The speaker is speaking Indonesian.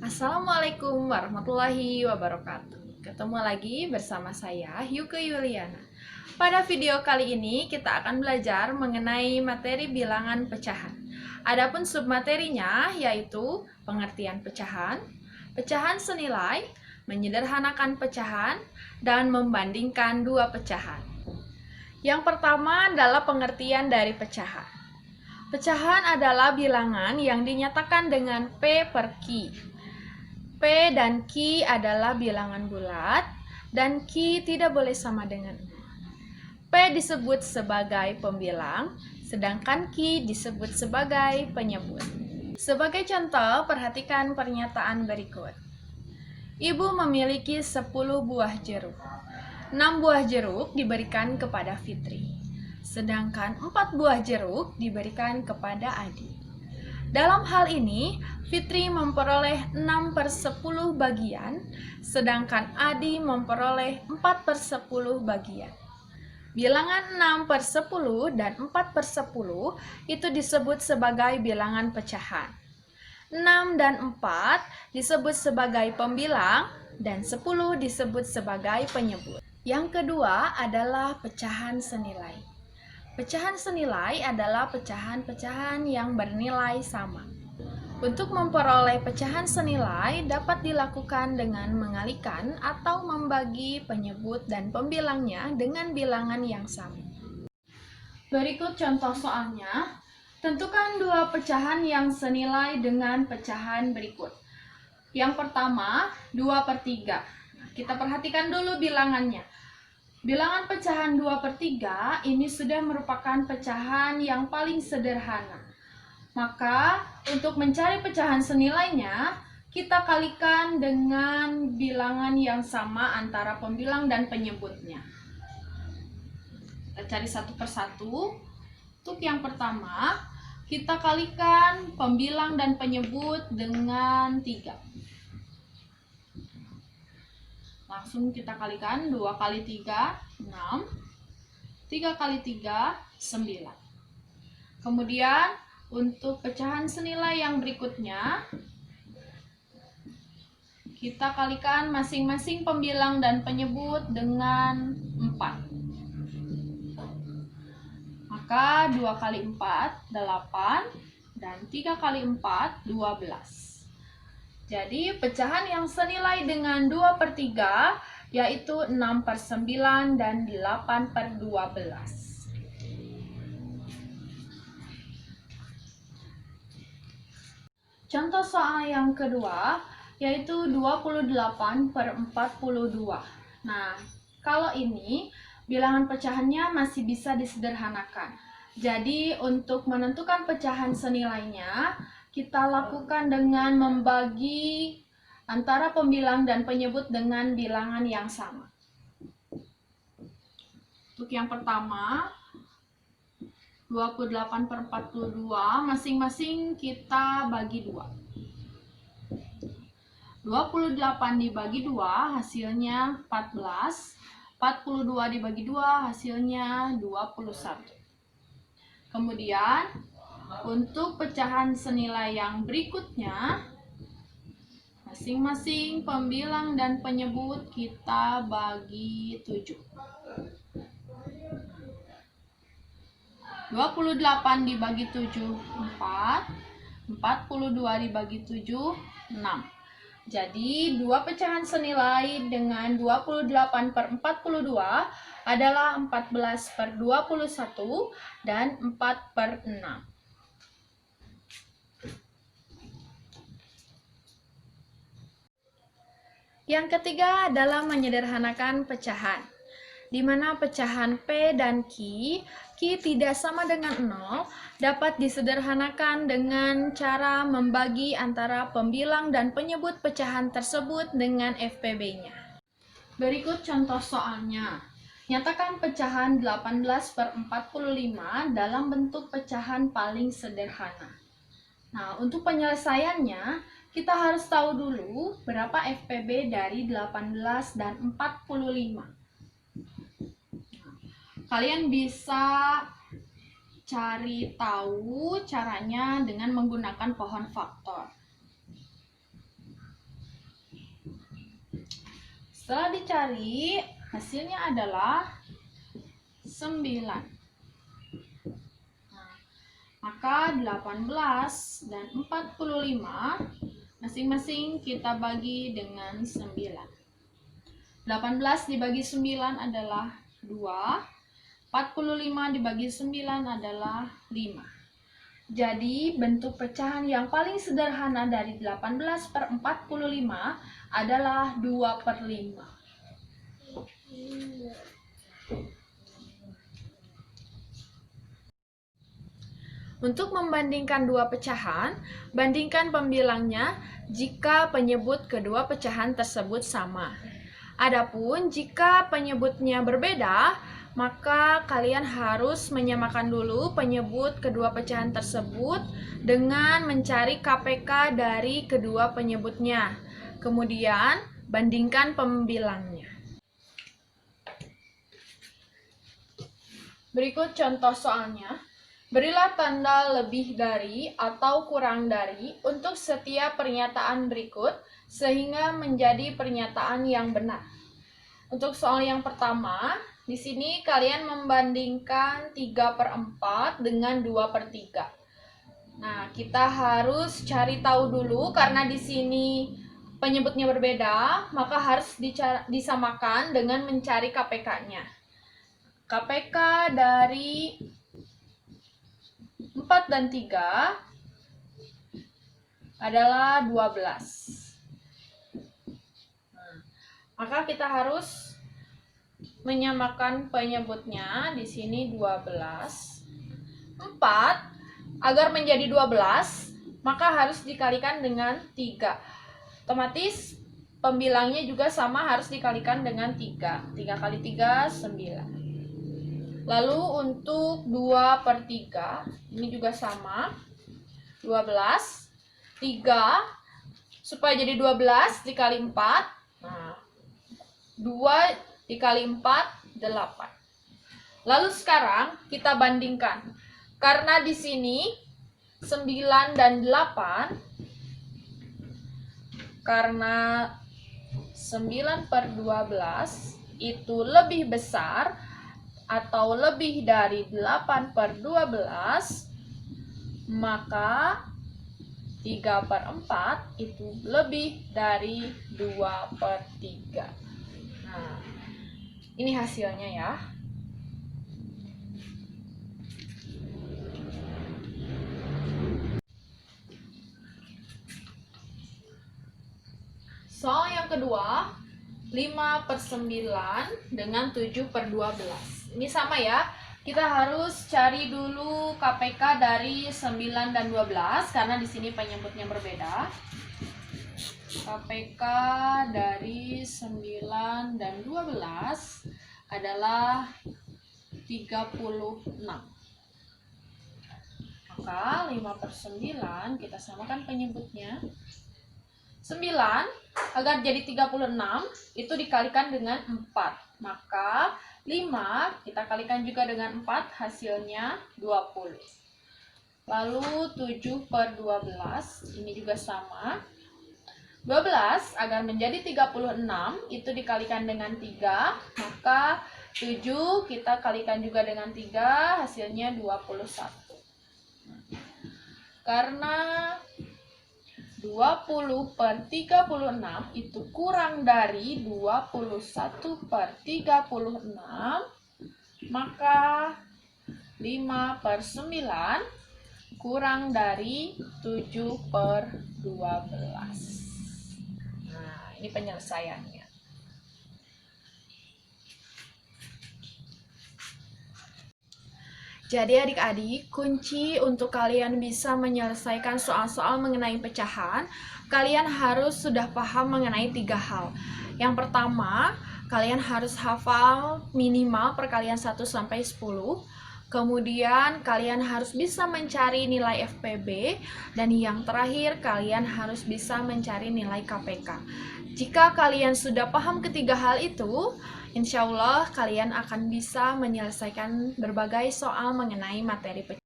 Assalamualaikum warahmatullahi wabarakatuh. Ketemu lagi bersama saya Yuke Yuliana. Pada video kali ini kita akan belajar mengenai materi bilangan pecahan. Adapun submaterinya yaitu pengertian pecahan, pecahan senilai, menyederhanakan pecahan, dan membandingkan dua pecahan. Yang pertama adalah pengertian dari pecahan. Pecahan adalah bilangan yang dinyatakan dengan P per Q. P dan Q adalah bilangan bulat dan Q tidak boleh sama dengan 0. P disebut sebagai pembilang, sedangkan Q disebut sebagai penyebut. Sebagai contoh, perhatikan pernyataan berikut. Ibu memiliki 10 buah jeruk. 6 buah jeruk diberikan kepada Fitri, sedangkan 4 buah jeruk diberikan kepada Adi. Dalam hal ini, Fitri memperoleh 6/10 bagian, sedangkan Adi memperoleh 4/10 bagian. Bilangan 6/10 dan 4/10 itu disebut sebagai bilangan pecahan. 6 dan 4 disebut sebagai pembilang, dan 10 disebut sebagai penyebut. Yang kedua adalah pecahan senilai. Pecahan senilai adalah pecahan-pecahan yang bernilai sama. Untuk memperoleh pecahan senilai dapat dilakukan dengan mengalihkan atau membagi penyebut dan pembilangnya dengan bilangan yang sama. Berikut contoh soalnya. Tentukan dua pecahan yang senilai dengan pecahan berikut. Yang pertama, 2/3. Kita perhatikan dulu bilangannya. Bilangan pecahan 2/3 ini sudah merupakan pecahan yang paling sederhana. Maka, untuk mencari pecahan senilainya, kita kalikan dengan bilangan yang sama antara pembilang dan penyebutnya. Kita cari satu persatu. Untuk yang pertama, kita kalikan pembilang dan penyebut dengan 3. Langsung kita kalikan, 2 kali 3, 6. 3 kali 3, 9. Kemudian, untuk pecahan senilai yang berikutnya, kita kalikan masing-masing pembilang dan penyebut dengan 4. Maka 2 kali 4, 8. Dan 3 kali 4, 12. Jadi, pecahan yang senilai dengan 2/3 yaitu 6/9 dan 8/12. Contoh soal yang kedua yaitu 28/42. Nah, kalau ini bilangan pecahannya masih bisa disederhanakan. Jadi, untuk menentukan pecahan senilainya, kita lakukan dengan membagi antara pembilang dan penyebut dengan bilangan yang sama. Untuk yang pertama, 28/42, masing-masing kita bagi 2. 28 dibagi 2 hasilnya 14. 42 dibagi 2 hasilnya 21. Kemudian, untuk pecahan senilai yang berikutnya, masing-masing pembilang dan penyebut kita bagi 7. 28 dibagi 7, 4. 42 dibagi 7, 6. Jadi, dua pecahan senilai dengan 28/42 adalah 14/21 dan 4/6. Yang ketiga adalah menyederhanakan pecahan, di mana pecahan P dan Q tidak sama dengan 0, dapat disederhanakan dengan cara membagi antara pembilang dan penyebut pecahan tersebut dengan FPB-nya. Berikut contoh soalnya. Nyatakan pecahan 18/45 dalam bentuk pecahan paling sederhana. Nah, untuk penyelesaiannya, kita harus tahu dulu berapa FPB dari 18 dan 45. Kalian bisa cari tahu caranya dengan menggunakan pohon faktor. Setelah dicari, hasilnya adalah 9. Nah, maka 18 dan 45 masing-masing kita bagi dengan 9. 18 dibagi 9 adalah 2. 45 dibagi 9 adalah 5. Jadi, bentuk pecahan yang paling sederhana dari 18/45 adalah 2/5. Untuk membandingkan dua pecahan, bandingkan pembilangnya jika penyebut kedua pecahan tersebut sama. Adapun jika penyebutnya berbeda, maka kalian harus menyamakan dulu penyebut kedua pecahan tersebut dengan mencari KPK dari kedua penyebutnya. Kemudian, bandingkan pembilangnya. Berikut contoh soalnya. Berilah tanda lebih dari atau kurang dari untuk setiap pernyataan berikut sehingga menjadi pernyataan yang benar. Untuk soal yang pertama, di sini kalian membandingkan 3/4 dengan 2/3. Nah, kita harus cari tahu dulu karena di sini penyebutnya berbeda, maka harus disamakan dengan mencari KPK-nya. KPK dari 4 dan 3 adalah 12. Maka kita harus menyamakan penyebutnya di sini 12. 4 agar menjadi 12, maka harus dikalikan dengan 3. Otomatis pembilangnya juga sama, harus dikalikan dengan 3. 3 kali 3, 9. Lalu untuk 2/3, ini juga sama. 12, 3, supaya jadi 12 dikali 4. Nah, 2 dikali 4, 8. Lalu sekarang kita bandingkan. Karena di sini 9 dan 8, karena 9/12 itu lebih besar atau lebih dari 8/12, maka 3/4 itu lebih dari 2/3. Nah, ini hasilnya ya. Soal yang kedua, 5/9 dengan 7/12. Ini sama ya. Kita harus cari dulu KPK dari 9 dan 12 karena di sini penyebutnya berbeda. KPK dari 9 dan 12 adalah 36. Maka 5/9 kita samakan penyebutnya. 9 agar jadi 36 itu dikalikan dengan 4. Maka 5 kita kalikan juga dengan 4, hasilnya 20. Lalu 7/12 ini juga sama. 12 agar menjadi 36 itu dikalikan dengan 3, maka 7 kita kalikan juga dengan 3, hasilnya 21. Karena 20/36 itu kurang dari 21/36, maka 5/9 kurang dari 7/12. Nah, ini penyelesaiannya. Jadi adik-adik, kunci untuk kalian bisa menyelesaikan soal-soal mengenai pecahan, kalian harus sudah paham mengenai 3 hal. Yang pertama, kalian harus hafal minimal perkalian 1 sampai 10. Kemudian kalian harus bisa mencari nilai FPB. Dan yang terakhir, kalian harus bisa mencari nilai KPK. Jika kalian sudah paham ketiga hal itu, insya Allah kalian akan bisa menyelesaikan berbagai soal mengenai materi pecahan.